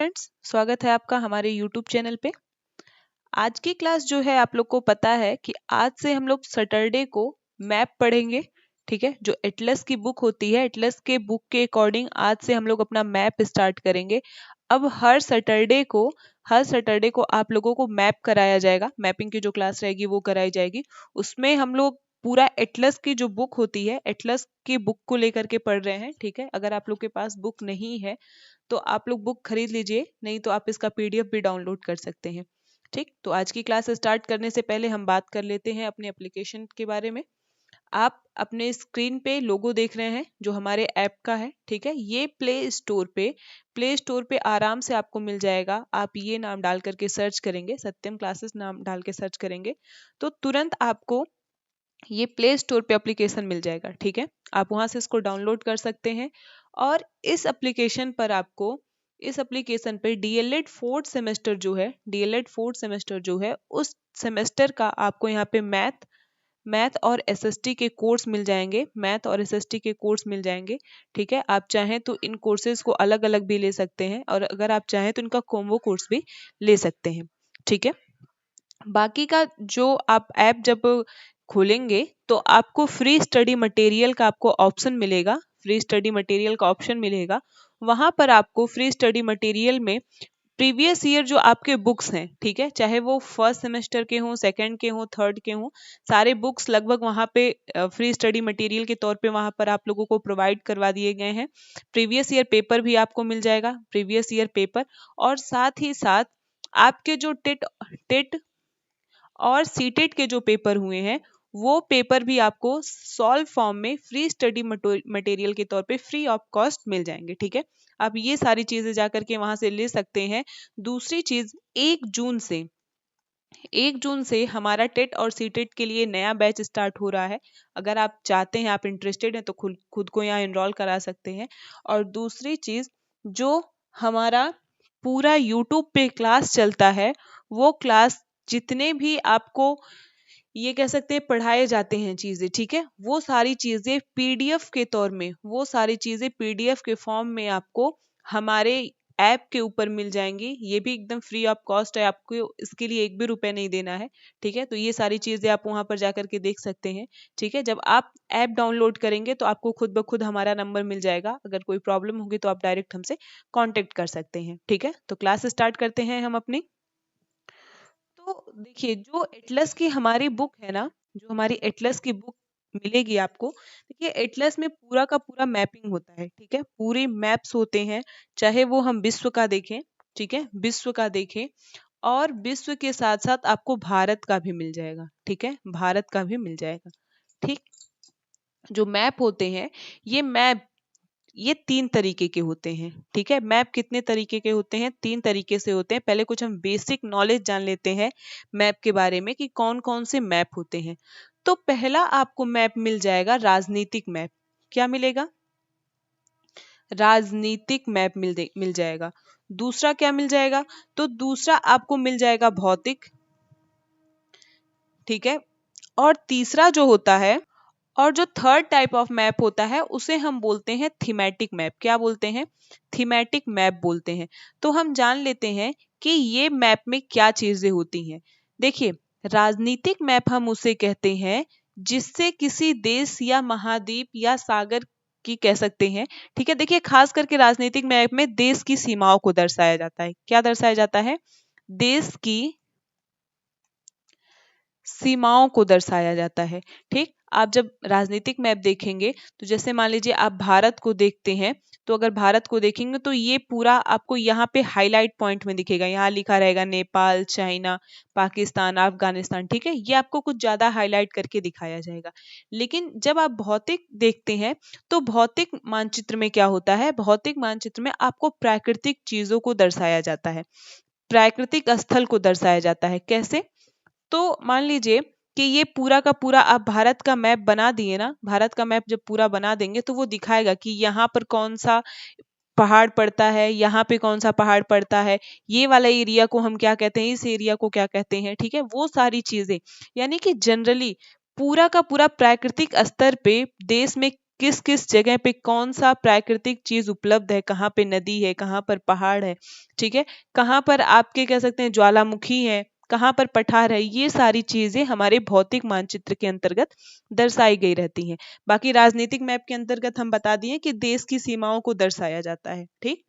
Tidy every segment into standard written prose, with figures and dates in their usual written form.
Friends, स्वागत है आपका हमारे YouTube चैनल पे। आज की क्लास जो है आप लोग को पता है कि आज से हम लोग सैटरडे को मैप पढ़ेंगे। ठीक है, जो एटलस की बुक होती है, एटलस के बुक के अकॉर्डिंग आज से हम लोग अपना मैप स्टार्ट करेंगे। अब हर सैटरडे को आप लोगों को मैप कराया जाएगा। मैपिंग की जो क्लास रहेगी वो कराई जाएगी। उसमें हम लोग पूरा एटलस की जो बुक होती है, एटलस की बुक को लेकर के पढ़ रहे हैं। ठीक है, अगर आप लोग के पास बुक नहीं है तो आप लोग बुक खरीद लीजिए, नहीं तो आप इसका पीडीएफ भी डाउनलोड कर सकते हैं। ठीक, तो आज की क्लास स्टार्ट करने से पहले हम बात कर लेते हैं अपने एप्लीकेशन के बारे में। आप अपने स्क्रीन पे लोगो देख रहे हैं जो हमारे ऐप का है। ठीक है, ये प्ले स्टोर पे आराम से आपको मिल जाएगा। आप ये नाम डाल करके सर्च करेंगे, सत्यम क्लासेस नाम डाल के सर्च करेंगे तो तुरंत आपको ये प्ले स्टोर पे एप्लीकेशन मिल जाएगा। ठीक है, आप वहां से इसको डाउनलोड कर सकते हैं और इस एप्लीकेशन पर डीएलएड फोर्थ सेमेस्टर जो है उस सेमेस्टर का आपको यहाँ पे मैथ और एसएसटी के कोर्स मिल जाएंगे। ठीक है, आप चाहें तो इन कोर्सेज को अलग अलग भी ले सकते हैं और अगर आप चाहें तो इनका कॉम्बो कोर्स भी ले सकते हैं। ठीक है, बाकी का जो आप ऐप जब खोलेंगे तो आपको फ्री स्टडी मटेरियल का ऑप्शन मिलेगा। वहां पर आपको फ्री स्टडी मटेरियल में प्रीवियस ईयर जो आपके बुक्स हैं, ठीक है, चाहे वो फर्स्ट सेमेस्टर के हों, सेकंड के हों, थर्ड के हों, सारे बुक्स लगभग वहां पे फ्री स्टडी मटेरियल के तौर पे वहां पर आप लोगों को प्रोवाइड करवा दिए गए हैं। प्रीवियस ईयर पेपर भी आपको मिल जाएगा, प्रीवियस ईयर पेपर, और साथ ही साथ आपके जो टेट और सीटेट के जो पेपर हुए हैं वो पेपर भी आपको सॉल्व फॉर्म में फ्री स्टडी मटेरियल के तौर पे फ्री ऑफ कॉस्ट मिल जाएंगे। ठीक है, आप ये सारी चीजें जाकर के वहां से ले सकते हैं। दूसरी चीज, 1 जून से हमारा टेट और सीटेट के लिए नया बैच स्टार्ट हो रहा है। अगर आप चाहते हैं, आप इंटरेस्टेड हैं तो खुद को यहाँ एनरोल करा सकते हैं। और दूसरी चीज, जो हमारा पूरा यूट्यूब पे क्लास चलता है, वो क्लास जितने भी आपको ये कह सकते हैं पढ़ाए जाते हैं चीजें, ठीक है, वो सारी चीजें पीडीएफ के फॉर्म में आपको हमारे ऐप के ऊपर मिल जाएंगी। ये भी एकदम फ्री ऑफ कॉस्ट है, आपको इसके लिए 1 भी रुपए नहीं देना है। ठीक है, तो ये सारी चीजें आप वहां पर जाकर के देख सकते हैं। ठीक है, जब आप ऐप डाउनलोड करेंगे तो आपको खुद ब खुद हमारा नंबर मिल जाएगा। अगर कोई प्रॉब्लम होगी तो आप डायरेक्ट हमसे कांटेक्ट कर सकते हैं। ठीक है, तो क्लास स्टार्ट करते हैं हम अपनी। तो देखिए, जो एटलस की हमारी बुक है ना, जो हमारी एटलस की बुक मिलेगी आपको, देखिए एटलस में पूरा का पूरा मैपिंग होता है। ठीक है, पूरे मैप्स होते हैं, चाहे वो हम विश्व का देखें, ठीक है, विश्व का देखें, और विश्व के साथ साथ आपको भारत का भी मिल जाएगा। ठीक है, भारत का भी मिल जाएगा। ठीक, जो मैप होते हैं, ये 3 तरीके के होते हैं। ठीक है, मैप कितने तरीके के होते हैं? 3 तरीके से होते हैं। पहले कुछ हम बेसिक नॉलेज जान लेते हैं मैप के बारे में कि कौन कौन से मैप होते हैं। तो पहला आपको मैप मिल जाएगा राजनीतिक मैप। क्या मिलेगा? राजनीतिक मैप मिल जाएगा। दूसरा क्या मिल जाएगा? तो दूसरा आपको मिल जाएगा भौतिक। ठीक है, और तीसरा जो होता है, और जो थर्ड टाइप ऑफ मैप होता है उसे हम बोलते हैं थीमेटिक मैप। क्या बोलते हैं? थीमेटिक मैप बोलते हैं। तो हम जान लेते हैं कि ये मैप में क्या चीजें होती हैं। देखिए, राजनीतिक मैप हम उसे कहते हैं जिससे किसी देश या महाद्वीप या सागर की कह सकते हैं। ठीक है, देखिए खास करके राजनीतिक मैप में देश की सीमाओं को दर्शाया जाता है। क्या दर्शाया जाता है? देश की सीमाओं को दर्शाया जाता है। ठीक, आप जब राजनीतिक मैप देखेंगे तो जैसे मान लीजिए आप भारत को देखते हैं, तो अगर भारत को देखेंगे तो ये पूरा आपको यहाँ पे हाईलाइट पॉइंट में दिखेगा। यहाँ लिखा रहेगा नेपाल, चाइना, पाकिस्तान, अफगानिस्तान। ठीक है, ये आपको कुछ ज्यादा हाईलाइट करके दिखाया जाएगा। लेकिन जब आप भौतिक देखते हैं तो भौतिक मानचित्र में क्या होता है? भौतिक मानचित्र में आपको प्राकृतिक चीजों को दर्शाया जाता है, प्राकृतिक स्थल को दर्शाया जाता है। कैसे? तो मान लीजिए कि ये पूरा का पूरा आप भारत का मैप बना दिए ना, भारत का मैप जब पूरा बना देंगे तो वो दिखाएगा कि यहाँ पर कौन सा पहाड़ पड़ता है, यहाँ पे कौन सा पहाड़ पड़ता है, ये वाला एरिया को हम क्या कहते हैं, इस एरिया को क्या कहते हैं। ठीक है, वो सारी चीजें, यानी कि जनरली पूरा का पूरा प्राकृतिक स्तर पे देश में किस किस जगह पे कौन सा प्राकृतिक चीज उपलब्ध है, कहाँ पे नदी है, कहाँ पर पहाड़ है, ठीक है, कहाँ पर आपके कह सकते हैं ज्वालामुखी है, कहाँ पर पठार है, ये सारी चीजें हमारे भौतिक मानचित्र के अंतर्गत दर्शाई गई रहती हैं। बाकी राजनीतिक मैप के अंतर्गत हम बता दिए कि देश की सीमाओं को दर्शाया जाता है, ठीक।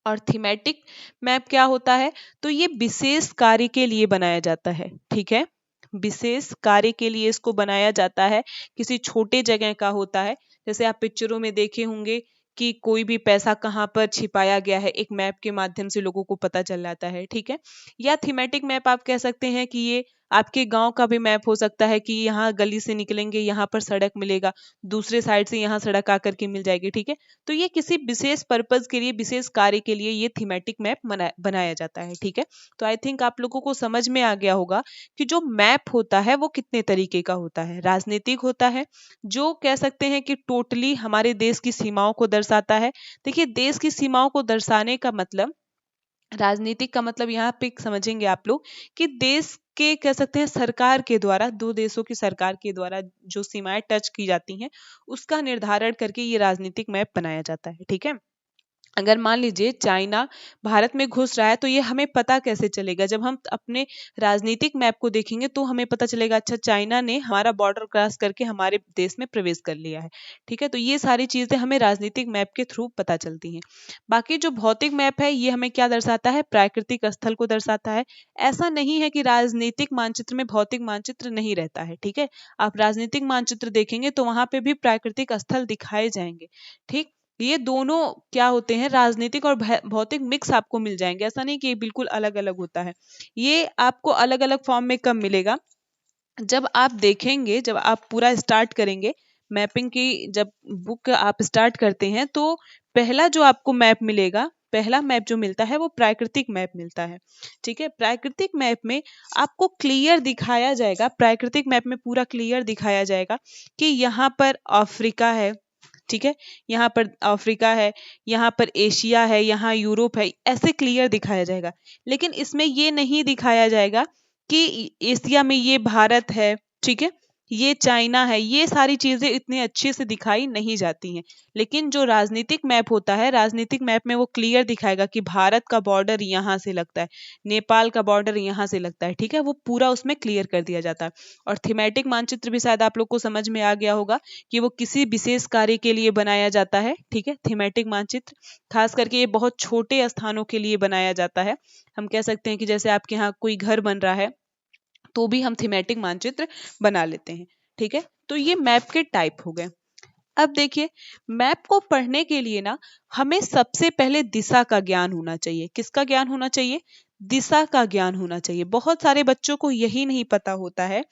और थीमेटिक मैप क्या होता है, तो ये विशेष कार्य के लिए बनाया जाता है, ठीक है, विशेष कार्य के लिए इसको बनाया जाता है, किसी छोटे जगह का होता है। जैसे आप पिक्चरों में देखे होंगे कि कोई भी पैसा कहाँ पर छिपाया गया है, एक मैप के माध्यम से लोगों को पता चल जाता है, ठीक है। या थीमेटिक मैप आप कह सकते हैं कि ये आपके गांव का भी मैप हो सकता है कि यहाँ गली से निकलेंगे यहाँ पर सड़क मिलेगा, दूसरे साइड से यहाँ सड़क आकर के मिल जाएगी, ठीक है। तो ये किसी विशेष पर्पज के लिए, विशेष कार्य के लिए ये थीमेटिक मैप बनाया जाता है, ठीक है। तो आई थिंक आप लोगों को समझ में आ गया होगा कि जो मैप होता है वो कितने तरीके का होता है। राजनीतिक होता है, जो कह सकते हैं कि टोटली हमारे देश की सीमाओं को दर्शाता है। देखिए, देश की सीमाओं को दर्शाने का मतलब, राजनीतिक का मतलब यहाँ पे समझेंगे आप लोग कि देश के कह सकते हैं सरकार के द्वारा, दो देशों की सरकार के द्वारा जो सीमाएं टच की जाती हैं उसका निर्धारण करके ये राजनीतिक मैप बनाया जाता है, ठीक है। अगर मान लीजिए चाइना भारत में घुस रहा है तो ये हमें पता कैसे चलेगा, जब हम अपने राजनीतिक मैप को देखेंगे तो हमें पता चलेगा अच्छा चाइना ने हमारा बॉर्डर क्रॉस करके हमारे देश में प्रवेश कर लिया है, ठीक है। तो ये सारी चीजें हमें राजनीतिक मैप के थ्रू पता चलती हैं। बाकी जो भौतिक मैप है ये हमें क्या दर्शाता है, प्राकृतिक स्थल को दर्शाता है। ऐसा नहीं है कि राजनीतिक मानचित्र में भौतिक मानचित्र नहीं रहता है, ठीक है। आप राजनीतिक मानचित्र देखेंगे तो वहां पे भी प्राकृतिक स्थल दिखाए जाएंगे, ठीक। ये दोनों क्या होते हैं, राजनीतिक और भौतिक मिक्स आपको मिल जाएंगे, ऐसा नहीं कि ये बिल्कुल अलग अलग होता है। ये आपको अलग अलग फॉर्म में कब मिलेगा, जब आप देखेंगे, जब आप पूरा स्टार्ट करेंगे मैपिंग की, जब बुक आप स्टार्ट करते हैं तो पहला जो आपको मैप मिलेगा, पहला मैप जो मिलता है वो प्राकृतिक मैप मिलता है, ठीक है। प्राकृतिक मैप में आपको क्लियर दिखाया जाएगा, प्राकृतिक मैप में पूरा क्लियर दिखाया जाएगा कि यहाँ पर अफ्रीका है, ठीक है, यहाँ पर अफ्रीका है, यहाँ पर एशिया है, यहाँ यूरोप है, ऐसे क्लियर दिखाया जाएगा। लेकिन इसमें ये नहीं दिखाया जाएगा कि एशिया में ये भारत है, ठीक है, ये चाइना है, ये सारी चीजें इतने अच्छे से दिखाई नहीं जाती हैं। लेकिन जो राजनीतिक मैप होता है, राजनीतिक मैप में वो क्लियर दिखाएगा कि भारत का बॉर्डर यहाँ से लगता है, नेपाल का बॉर्डर यहाँ से लगता है, ठीक है, वो पूरा उसमें क्लियर कर दिया जाता है। और थीमेटिक मानचित्र भी शायद आप लोग को समझ में आ गया होगा कि वो किसी विशेष कार्य के लिए बनाया जाता है, ठीक है। थीमेटिक मानचित्र खास करके ये बहुत छोटे स्थानों के लिए बनाया जाता है। हम कह सकते हैं कि जैसे आपके यहाँ कोई घर बन रहा है तो भी हम थीमेटिक मानचित्र बना लेते हैं, ठीक है। तो ये मैप के टाइप हो गए। अब देखिए, मैप को पढ़ने के लिए ना हमें सबसे पहले दिशा का ज्ञान होना चाहिए। किसका ज्ञान होना चाहिए, दिशा का ज्ञान होना चाहिए। बहुत सारे बच्चों को यही नहीं पता होता है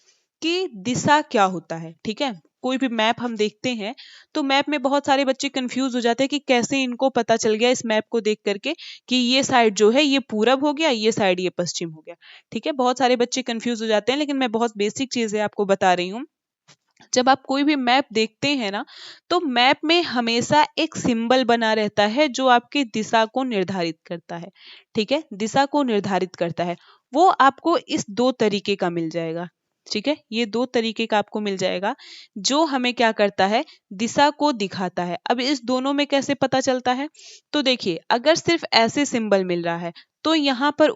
कि दिशा क्या होता है, ठीक है। कोई भी मैप हम देखते हैं तो मैप में बहुत सारे बच्चे कंफ्यूज हो जाते हैं कि कैसे इनको पता चल गया इस मैप को देख करके कि ये साइड जो है ये पूरब हो गया, ये साइड ये पश्चिम हो गया, ठीक है। बहुत सारे बच्चे कंफ्यूज हो जाते हैं, लेकिन मैं बहुत बेसिक चीजें आपको बता रही हूँ। जब आप कोई भी मैप देखते हैं ना तो मैप में हमेशा एक सिंबल बना रहता है जो आपकी दिशा को निर्धारित करता है, ठीक है, दिशा को निर्धारित करता है। वो आपको इस दो तरीके का मिल जाएगा, ठीक है, ये दो तरीके का आपको मिल जाएगा जो हमें क्या करता है, दिशा को दिखाता है। अब इस दोनों में कैसे पता चलता है, तो देखिए अगर सिर्फ ऐसे सिंबल मिल रहा है तो यहाँ पर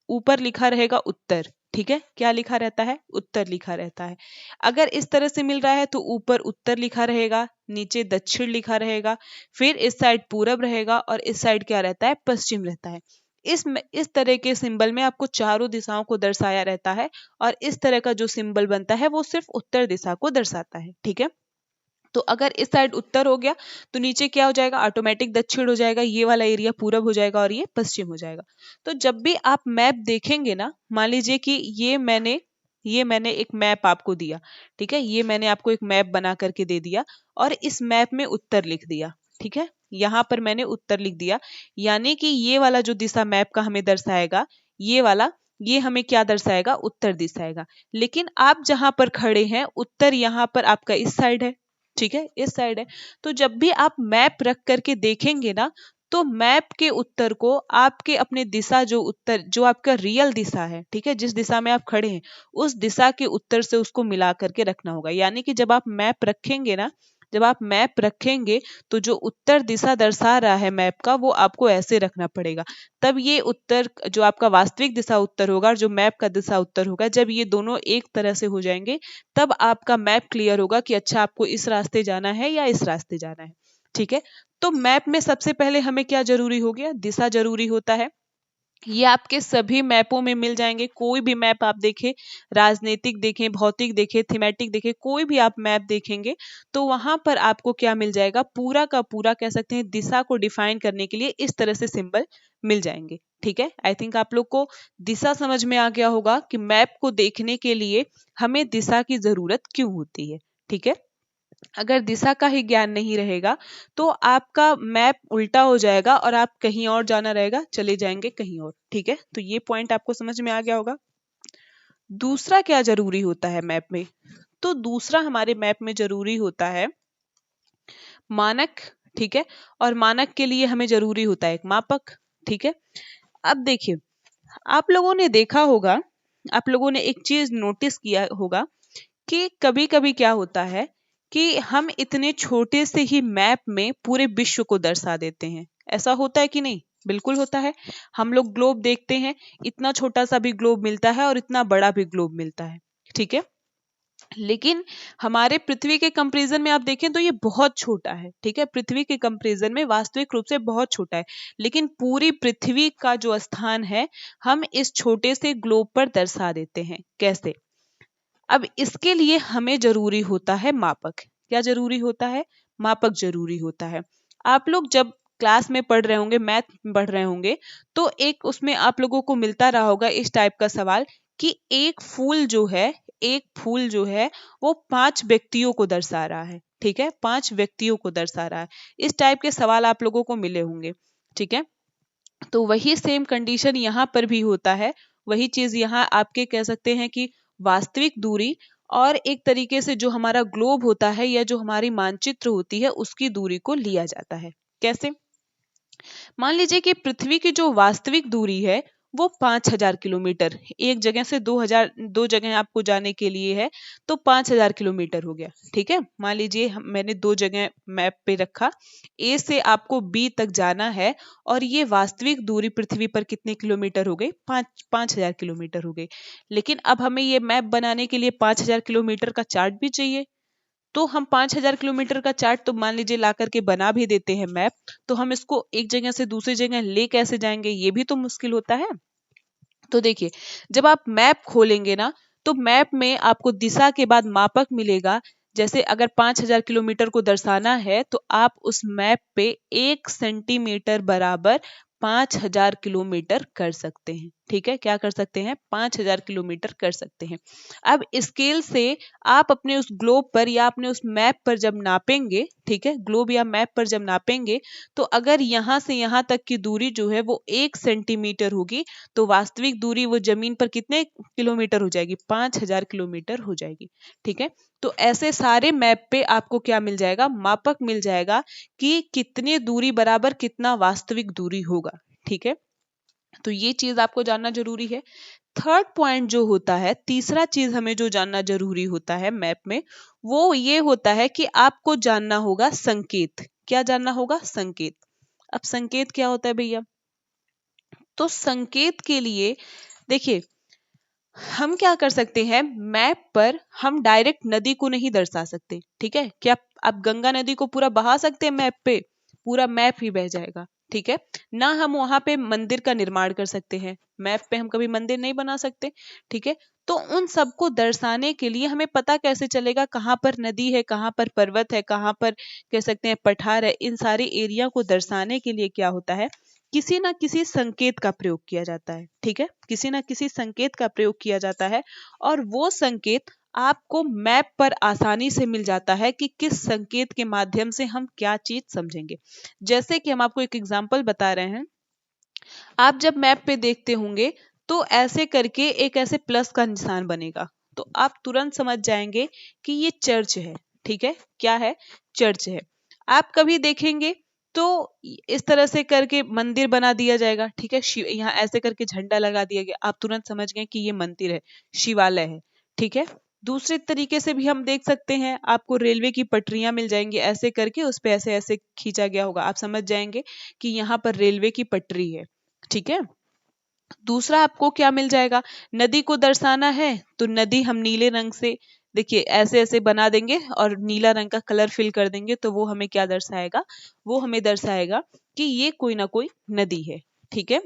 ऊपर लिखा रहेगा उत्तर, ठीक है, क्या लिखा रहता है, उत्तर लिखा रहता है। अगर इस तरह से मिल रहा है तो ऊपर उत्तर लिखा रहेगा, नीचे दक्षिण लिखा रहेगा, फिर इस साइड पूरब रहेगा और इस साइड क्या रहता है, पश्चिम रहता है। इस तरह के सिंबल में आपको चारों दिशाओं को दर्शाया रहता है और इस तरह का जो सिंबल बनता है वो सिर्फ उत्तर दिशा को दर्शाता है, ठीक है। तो अगर इस साइड उत्तर हो गया तो नीचे क्या हो जाएगा, ऑटोमेटिक दक्षिण हो जाएगा, ये वाला एरिया पूरब हो जाएगा और ये पश्चिम हो जाएगा। तो जब भी आप मैप देखेंगे ना, मान लीजिए कि ये मैंने एक मैप आपको दिया, ठीक है, ये मैंने आपको एक मैप बना करके दे दिया और इस मैप में उत्तर लिख दिया, ठीक है, यहाँ पर मैंने उत्तर लिख दिया, यानी कि ये वाला जो दिशा मैप का हमें दर्शाएगा, ये वाला, ये हमें क्या दर्शाएगा, उत्तर दिशाएगा। लेकिन आप जहां पर खड़े हैं उत्तर यहाँ पर आपका इस साइड है, ठीक है, इस साइड है। तो जब भी आप मैप रख करके देखेंगे ना तो मैप के उत्तर को आपके अपने दिशा, जो उत्तर जो आपका रियल दिशा है, ठीक है, जिस दिशा में आप खड़े हैं उस दिशा के उत्तर से उसको मिला करके रखना होगा। यानी कि जब आप मैप रखेंगे ना जब आप मैप रखेंगे तो जो उत्तर दिशा दर्शा रहा है मैप का वो आपको ऐसे रखना पड़ेगा, तब ये उत्तर जो आपका वास्तविक दिशा उत्तर होगा और जो मैप का दिशा उत्तर होगा, जब ये दोनों एक तरह से हो जाएंगे तब आपका मैप क्लियर होगा कि अच्छा आपको इस रास्ते जाना है या इस रास्ते जाना है। ठीक है, तो मैप में सबसे पहले हमें क्या जरूरी हो गया, दिशा जरूरी होता है। ये आपके सभी मैपों में मिल जाएंगे, कोई भी मैप आप देखें, राजनीतिक देखें, भौतिक देखें, थीमेटिक देखें, कोई भी आप मैप देखेंगे तो वहां पर आपको क्या मिल जाएगा, पूरा का पूरा कह सकते हैं दिशा को डिफाइन करने के लिए इस तरह से सिंबल मिल जाएंगे। ठीक है, आई थिंक आप लोग को दिशा समझ में आ गया होगा कि मैप को देखने के लिए हमें दिशा की जरूरत क्यों होती है। ठीक है, अगर दिशा का ही ज्ञान नहीं रहेगा तो आपका मैप उल्टा हो जाएगा और आप कहीं और जाना रहेगा, चले जाएंगे कहीं और। ठीक है, तो ये पॉइंट आपको समझ में आ गया होगा। दूसरा क्या जरूरी होता है मैप में, तो दूसरा हमारे मैप में जरूरी होता है मानक। ठीक है, और मानक के लिए हमें जरूरी होता है एक मापक। ठीक है, अब देखिए आप लोगों ने देखा होगा, आप लोगों ने एक चीज नोटिस किया होगा कि कभी कभी क्या होता है कि हम इतने छोटे से ही मैप में पूरे विश्व को दर्शा देते हैं। ऐसा होता है कि नहीं, बिल्कुल होता है। हम लोग ग्लोब देखते हैं, इतना छोटा सा भी ग्लोब मिलता है और इतना बड़ा भी ग्लोब मिलता है। ठीक है, लेकिन हमारे पृथ्वी के कंपैरिजन में आप देखें तो ये बहुत छोटा है। ठीक है, पृथ्वी के कंपैरिजन में वास्तविक रूप से बहुत छोटा है, लेकिन पूरी पृथ्वी का जो स्थान है हम इस छोटे से ग्लोब पर दर्शा देते हैं। कैसे, अब इसके लिए हमें जरूरी होता है मापक। क्या जरूरी होता है, मापक जरूरी होता है। आप लोग जब क्लास में पढ़ रहे होंगे, मैथ पढ़ रहे होंगे, तो एक उसमें आप लोगों को मिलता रहा होगा इस टाइप का सवाल कि एक फूल जो है, एक फूल जो है वो 5 व्यक्तियों को दर्शा रहा है। ठीक है, 5 व्यक्तियों को दर्शा रहा है, इस टाइप के सवाल आप लोगों को मिले होंगे। ठीक है, तो वही सेम कंडीशन यहाँ पर भी होता है। वही चीज यहाँ आपके कह सकते हैं कि वास्तविक दूरी और एक तरीके से जो हमारा ग्लोब होता है या जो हमारी मानचित्र होती है उसकी दूरी को लिया जाता है। कैसे, मान लीजिए कि पृथ्वी की जो वास्तविक दूरी है वो 5000 किलोमीटर, एक जगह से 2 जगह आपको जाने के लिए है तो 5000 किलोमीटर हो गया। ठीक है, मान लीजिए मैंने 2 जगह मैप पे रखा, ए से आपको बी तक जाना है और ये वास्तविक दूरी पृथ्वी पर कितने किलोमीटर हो गई, 5000 किलोमीटर हो गई। लेकिन अब हमें ये मैप बनाने के लिए 5000 किलोमीटर का चार्ट भी चाहिए, तो हम 5000 किलोमीटर का चार्ट तो मान लीजिए ला करके बना भी देते हैं मैप, तो हम इसको एक जगह से दूसरी जगह ले कैसे जाएंगे, ये भी तो मुश्किल होता है। तो देखिए जब आप मैप खोलेंगे ना तो मैप में आपको दिशा के बाद मापक मिलेगा। जैसे अगर 5000 किलोमीटर को दर्शाना है तो आप उस मैप पे 1 सेंटीमीटर बराबर 5000 किलोमीटर कर सकते हैं। ठीक है, क्या कर सकते हैं, 5000 किलोमीटर कर सकते हैं। अब स्केल से आप अपने उस ग्लोब पर या अपने उस मैप पर जब नापेंगे, ठीक है, ग्लोब या मैप पर जब नापेंगे तो अगर यहाँ से यहाँ तक की दूरी जो है वो 1 सेंटीमीटर होगी तो वास्तविक दूरी वो जमीन पर कितने किलोमीटर हो जाएगी, 5000 किलोमीटर हो जाएगी। ठीक है, तो ऐसे सारे मैप पे आपको क्या मिल जाएगा, मापक मिल जाएगा कि कितनी दूरी बराबर कितना वास्तविक दूरी होगा। ठीक है, तो ये चीज आपको जानना जरूरी है। थर्ड पॉइंट जो होता है, तीसरा चीज हमें जो जानना जरूरी होता है मैप में, वो ये होता है कि आपको जानना होगा संकेत। क्या जानना होगा, संकेत। अब संकेत क्या होता है भैया, तो संकेत के लिए देखिए हम क्या कर सकते हैं, मैप पर हम डायरेक्ट नदी को नहीं दर्शा सकते। ठीक है, क्या आप गंगा नदी को पूरा बहा सकते हैं मैप पे, पूरा मैप ही बह जाएगा। ठीक है, ना हम वहां पे मंदिर का निर्माण कर सकते हैं, मैप पे हम कभी मंदिर नहीं बना सकते। ठीक है, तो उन सबको दर्शाने के लिए हमें पता कैसे चलेगा कहाँ पर नदी है, कहाँ पर पर्वत है, कहाँ पर कह सकते हैं पठार है। इन सारे एरिया को दर्शाने के लिए क्या होता है, किसी ना किसी संकेत का प्रयोग किया जाता है। ठीक है, किसी ना किसी संकेत का प्रयोग किया जाता है और वो संकेत आपको मैप पर आसानी से मिल जाता है कि किस संकेत के माध्यम से हम क्या चीज समझेंगे। जैसे कि हम आपको एक एग्जांपल बता रहे हैं, आप जब मैप पे देखते होंगे तो ऐसे करके एक ऐसे प्लस का निशान बनेगा, तो आप तुरंत समझ जाएंगे कि ये चर्च है। ठीक है, क्या है, चर्च है। आप कभी देखेंगे तो इस तरह से करके मंदिर बना दिया जाएगा। ठीक है, यहाँ ऐसे करके झंडा लगा दिया गया, आप तुरंत समझ गए कि ये मंदिर है, शिवालय है। ठीक है, दूसरे तरीके से भी हम देख सकते हैं, आपको रेलवे की पटरियां मिल जाएंगी, ऐसे करके उस पे ऐसे ऐसे खींचा गया होगा, आप समझ जाएंगे कि यहाँ पर रेलवे की पटरी है। ठीक है, दूसरा आपको क्या मिल जाएगा, नदी को दर्शाना है तो नदी हम नीले रंग से, देखिए ऐसे ऐसे बना देंगे और नीला रंग का कलर फिल कर देंगे, तो वो हमें क्या दर्शाएगा, वो हमें दर्शाएगा कि ये कोई ना कोई नदी है। ठीक है,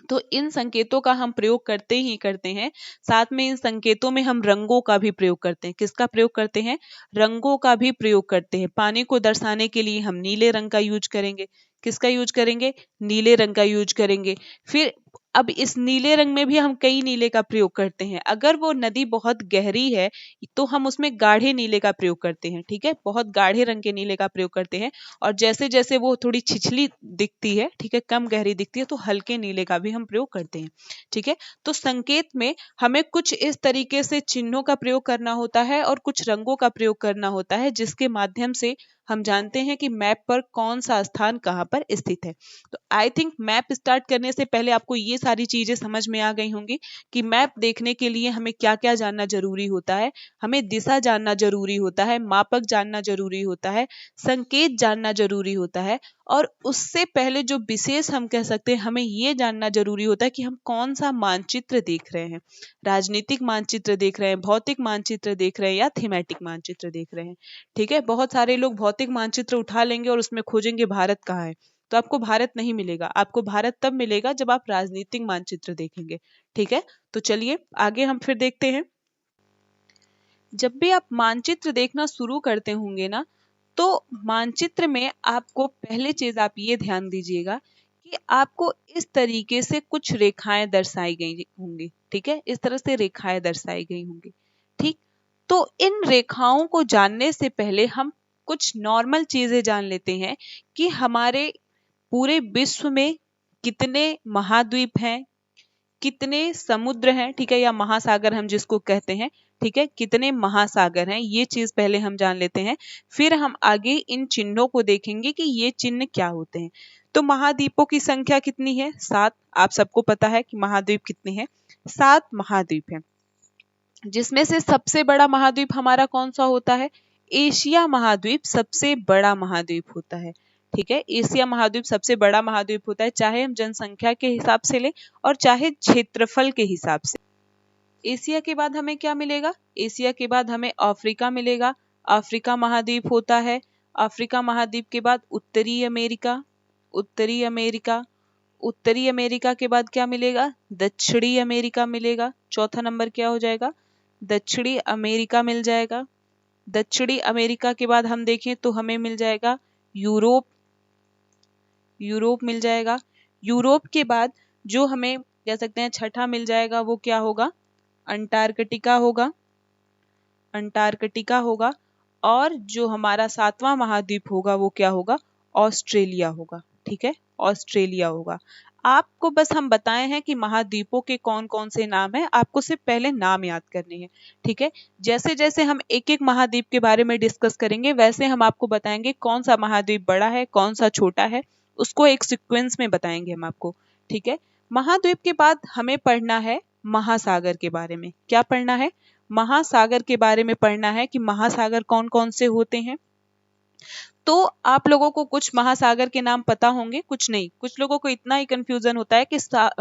तो इन संकेतों का हम प्रयोग करते ही करते हैं, साथ में इन संकेतों में हम रंगों का भी प्रयोग करते हैं। किसका प्रयोग करते हैं, रंगों का भी प्रयोग करते हैं। पानी को दर्शाने के लिए हम नीले रंग का यूज करेंगे, किसका यूज करेंगे, नीले रंग का यूज करेंगे। फिर अब इस नीले रंग में भी हम कई नीले का प्रयोग करते हैं। अगर वो नदी बहुत गहरी है तो हम उसमें गाढ़े नीले का प्रयोग करते हैं। ठीक है, बहुत गाढ़े रंग के नीले का प्रयोग करते हैं, और जैसे जैसे वो थोड़ी छिछली दिखती है, ठीक है, कम गहरी दिखती है, तो हल्के नीले का भी हम प्रयोग करते हैं। ठीक है, तो संकेत में हमें कुछ इस तरीके से चिन्हों का प्रयोग करना होता है और कुछ रंगों का प्रयोग करना होता है, जिसके माध्यम से हम जानते हैं कि मैप पर कौन सा स्थान कहाँ पर स्थित है। तो आई थिंक मैप स्टार्ट करने से पहले आपको ये सारी चीजें समझ में आ गई होंगी कि मैप देखने के लिए हमें क्या क्या जानना जरूरी होता है। हमें दिशा जानना जरूरी होता है, मापक जानना जरूरी होता है, संकेत जानना जरूरी होता है, और उससे पहले जो विशेष हम कह सकते हैं, हमें ये जानना जरूरी होता है कि हम कौन सा मानचित्र देख रहे हैं, राजनीतिक मानचित्र देख रहे हैं, भौतिक मानचित्र देख रहे हैं, या थीमेटिक मानचित्र देख रहे हैं। ठीक है, बहुत सारे लोग भौतिक मानचित्र उठा लेंगे और उसमें खोजेंगे भारत कहाँ है, तो आपको भारत नहीं मिलेगा। आपको भारत तब मिलेगा जब आप राजनीतिक मानचित्र देखेंगे। ठीक है, तो चलिए आगे हम फिर देखते हैं। जब भी आप मानचित्र देखना शुरू करते होंगे ना, तो मानचित्र में आपको पहले चीज आप ये ध्यान दीजिएगा कि आपको इस तरीके से कुछ रेखाएं दर्शाई गई होंगी। ठीक है, इस तरह से रेखाएं दर्शाई गई होंगी। ठीक, तो इन रेखाओं को जानने से पहले हम कुछ नॉर्मल चीजें जान लेते हैं कि हमारे पूरे विश्व में कितने महाद्वीप हैं, कितने समुद्र हैं, ठीक है, या महासागर हम जिसको कहते हैं। ठीक है, कितने महासागर हैं, ये चीज पहले हम जान लेते हैं, फिर हम आगे इन चिन्हों को देखेंगे कि ये चिन्ह क्या होते हैं। तो महाद्वीपों की संख्या कितनी है, 7। आप सबको पता है कि महाद्वीप कितने हैं, 7 महाद्वीप हैं, जिसमें से सबसे बड़ा महाद्वीप हमारा कौन सा होता है, एशिया महाद्वीप सबसे बड़ा महाद्वीप होता है। ठीक है, एशिया महाद्वीप सबसे बड़ा महाद्वीप होता है, चाहे हम जनसंख्या के हिसाब से लें और चाहे क्षेत्रफल के हिसाब से। एशिया के बाद हमें क्या मिलेगा, एशिया के बाद हमें अफ्रीका मिलेगा, अफ्रीका महाद्वीप होता है। अफ्रीका महाद्वीप के बाद उत्तरी अमेरिका, उत्तरी अमेरिका, उत्तरी अमेरिका के बाद क्या मिलेगा, दक्षिणी अमेरिका मिलेगा। चौथा नंबर क्या हो जाएगा, दक्षिणी अमेरिका मिल जाएगा। दक्षिणी अमेरिका के बाद हम देखें तो हमें मिल जाएगा यूरोप, यूरोप मिल जाएगा। यूरोप के बाद जो हमें कह सकते हैं छठा मिल जाएगा, वो क्या होगा, अंटार्कटिका होगा, अंटार्कटिका होगा। और जो हमारा 7वां महाद्वीप होगा वो क्या होगा, ऑस्ट्रेलिया होगा। ठीक है, ऑस्ट्रेलिया होगा। आपको बस हम बताए हैं कि महाद्वीपों के कौन कौन से नाम हैं, आपको सिर्फ पहले नाम याद करने हैं। ठीक है, जैसे जैसे हम एक एक महाद्वीप के बारे में डिस्कस करेंगे, वैसे हम आपको बताएंगे कौन सा महाद्वीप बड़ा है, कौन सा छोटा है, उसको एक सीक्वेंस में बताएंगे हम आपको। ठीक है, महाद्वीप के बाद हमें पढ़ना है महासागर के बारे में। क्या पढ़ना है, महासागर के बारे में पढ़ना है कि महासागर कौन कौन से होते हैं। तो आप लोगों को कुछ महासागर के नाम पता होंगे, कुछ नहीं। कुछ लोगों को इतना ही कंफ्यूजन होता है कि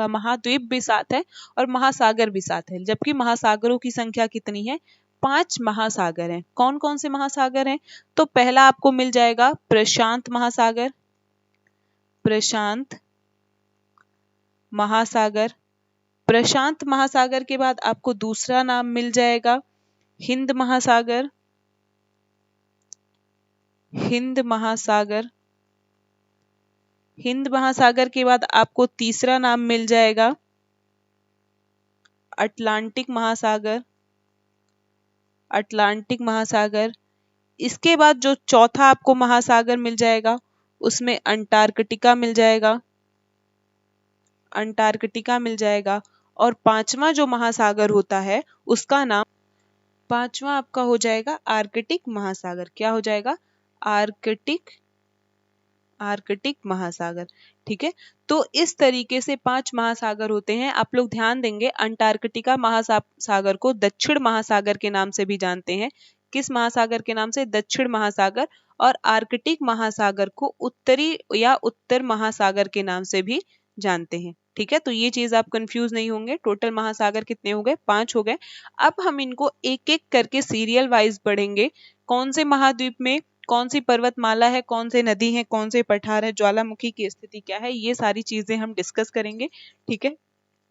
महाद्वीप भी 7 है और महासागर भी 7 है, जबकि महासागरों की संख्या कितनी है, 5 महासागर हैं। कौन कौन से महासागर हैं, तो पहला आपको मिल जाएगा प्रशांत महासागर, प्रशांत महासागर। प्रशांत महासागर के बाद आपको दूसरा नाम मिल जाएगा हिंद महासागर, हिंद महासागर। हिंद महासागर के बाद आपको तीसरा नाम मिल जाएगा अटलांटिक महासागर, अटलांटिक महासागर। इसके बाद जो चौथा आपको महासागर मिल जाएगा उसमें अंटार्कटिका मिल जाएगा, अंटार्कटिका मिल जाएगा। और 5वां जो महासागर होता है उसका नाम, 5वां आपका हो जाएगा आर्कटिक महासागर। क्या हो जाएगा, आर्कटिक, आर्कटिक महासागर। ठीक है, तो इस तरीके से 5 महासागर होते हैं। आप लोग ध्यान देंगे, अंटार्कटिका महासागर को दक्षिण महासागर के नाम से भी जानते हैं। किस महासागर के नाम से? दक्षिण महासागर। और आर्कटिक महासागर को उत्तरी या उत्तर महासागर के नाम से भी जानते हैं। ठीक है, तो ये चीज आप कंफ्यूज नहीं होंगे। टोटल महासागर कितने हो गए? 5 हो गए। अब हम इनको एक एक करके सीरियल वाइज पढ़ेंगे। कौन से महाद्वीप में कौन सी पर्वतमाला है, कौन से नदी है, कौन से पठार है, ज्वालामुखी की स्थिति क्या है, ये सारी चीजें हम डिस्कस करेंगे। ठीक है,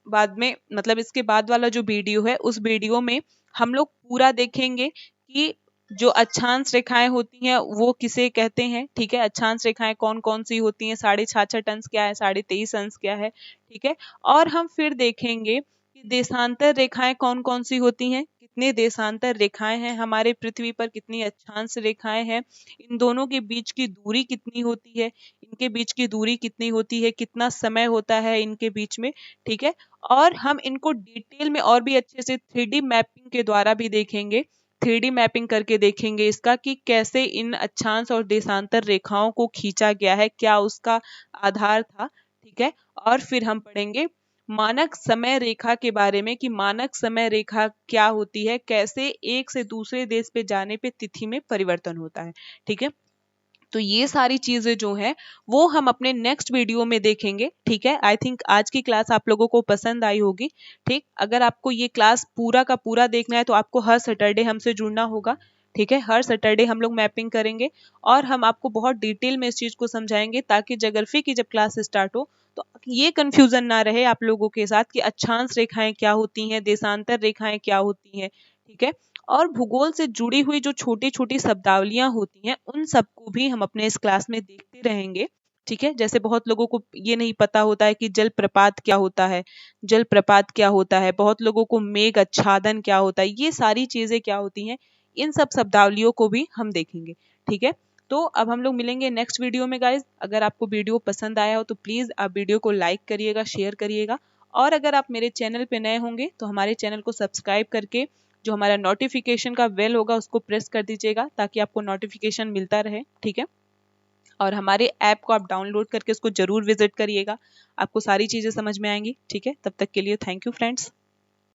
बाद में मतलब इसके बाद वाला जो वीडियो है उस वीडियो में हम लोग पूरा देखेंगे कि जो अक्षांश रेखाएं होती हैं वो किसे कहते हैं। ठीक है, अक्षांश रेखाएं कौन कौन सी होती हैं, 66.5 अंश क्या है, 23.5 अंश क्या है। ठीक है, और हम फिर देखेंगे कि देशांतर रेखाएं कौन कौन सी होती हैं, कितने देशांतर रेखाएं हैं हमारे पृथ्वी पर, कितनी अक्षांश रेखाएं हैं, इन दोनों के बीच की दूरी कितनी होती है, इनके बीच की दूरी कितनी होती है, कितना समय होता है इनके बीच में। ठीक है, और हम इनको डिटेल में और भी अच्छे से 3D मैपिंग के द्वारा भी देखेंगे। 3D मैपिंग करके देखेंगे इसका कि कैसे इन अक्षांश और देशांतर रेखाओं को खींचा गया है, क्या उसका आधार था। ठीक है, और फिर हम पढ़ेंगे मानक समय रेखा के बारे में कि मानक समय रेखा क्या होती है, कैसे एक से दूसरे देश पे जाने पे तिथि में परिवर्तन होता है। ठीक है, तो ये सारी चीजें जो है वो हम अपने नेक्स्ट वीडियो में देखेंगे। ठीक है, आई थिंक आज की क्लास आप लोगों को पसंद आई होगी। ठीक, अगर आपको ये क्लास पूरा का पूरा देखना है तो आपको हर सैटरडे हमसे जुड़ना होगा। ठीक है, हर सैटरडे हम लोग मैपिंग करेंगे और हम आपको बहुत डिटेल में इस चीज को समझाएंगे ताकि ज्योग्राफी की जब क्लास स्टार्ट हो तो ये कंफ्यूजन ना रहे आप लोगों के साथ कि अक्षांश रेखाएं क्या होती हैं, देशांतर रेखाएं क्या होती हैं। ठीक है, और भूगोल से जुड़ी हुई जो छोटी छोटी शब्दावलियां होती हैं उन सबको भी हम अपने इस क्लास में देखते रहेंगे। ठीक है, जैसे बहुत लोगों को ये नहीं पता होता है कि जलप्रपात क्या होता है, जलप्रपात क्या होता है, बहुत लोगों को मेघ आच्छादन क्या होता है, ये सारी चीजें क्या होती हैं, इन सब शब्दावलियों को भी हम देखेंगे। ठीक है, तो अब हम लोग मिलेंगे नेक्स्ट वीडियो में गाइज। अगर आपको वीडियो पसंद आया हो तो प्लीज आप वीडियो को लाइक करिएगा, शेयर करिएगा, और अगर आप मेरे चैनल पे नए होंगे तो हमारे चैनल को सब्सक्राइब करके जो हमारा नोटिफिकेशन का बेल होगा उसको प्रेस कर दीजिएगा ताकि आपको नोटिफिकेशन मिलता रहे। ठीक है, और हमारे ऐप को आप डाउनलोड करके उसको जरूर विजिट करिएगा, आपको सारी चीजें समझ में आएंगी। ठीक है, तब तक के लिए थैंक यू फ्रेंड्स।